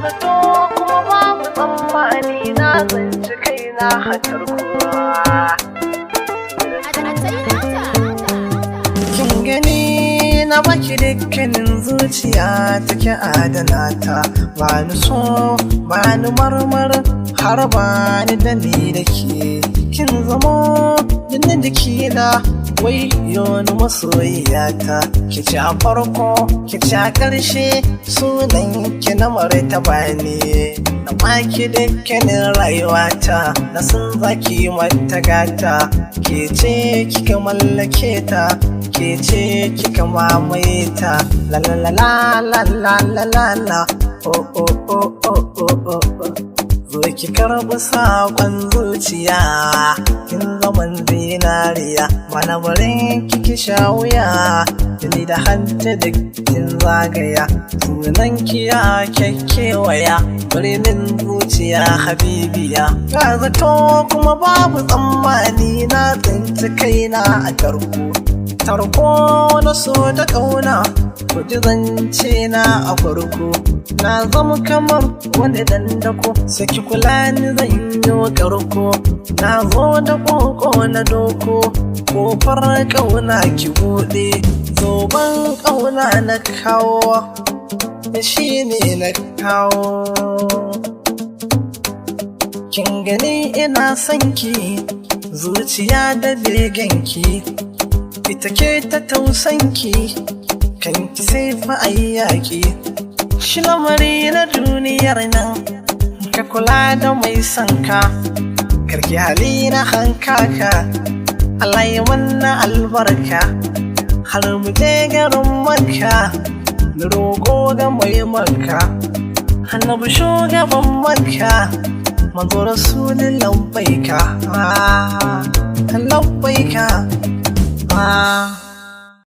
zato kuma babu tsammani na tsinci kaina hatar kowa. Kin gani na baki dukkanin zuciya take adana ta, ba ni so ba ni marmar har ba ni da ni da ke. Kin zamo jinin jikina wai yoni masoyiyata, ki ci a farko ki ci a ƙarshe sunan ki na martaba ne. Na baki dukkanin rayuwata na san zaki mata gata, ke ce kika mallake ta, ke ce kika mamaye ta. La la la la la la la la oh oh oh oh oh oh oh. Zo ki karɓi saƙon zuciya, kin zaman zinariya, mana barin kiki sha wuya, jini da hanta da kin zagaya, sunan kiya kyakkewaya, birnin zuciya habibiya. Ga zato kuma babu tsammani na tsinci kaina a tarko na so da ƙauna, ku ji zance na a farko. Na zama kamar wani dandako, saki kula ni zan yi karko. Na zo da koko na doko, kofar ƙauna ki buɗe, zoben ƙauna na kawo, shi ne na kawo. Kin gani ina son ki, zuciya da begenki, ita ke ta tausanki, kanki sai fa ayyaki. Shi lamari na duniyar nan, ka kula da mai sanka, karki hali na hankaka, Allah ya manna albarka, har mu je garin Makka, na roƙo ga mai Makka, annabi shugaban Makka, manzo rasulun labbaika, labbaika.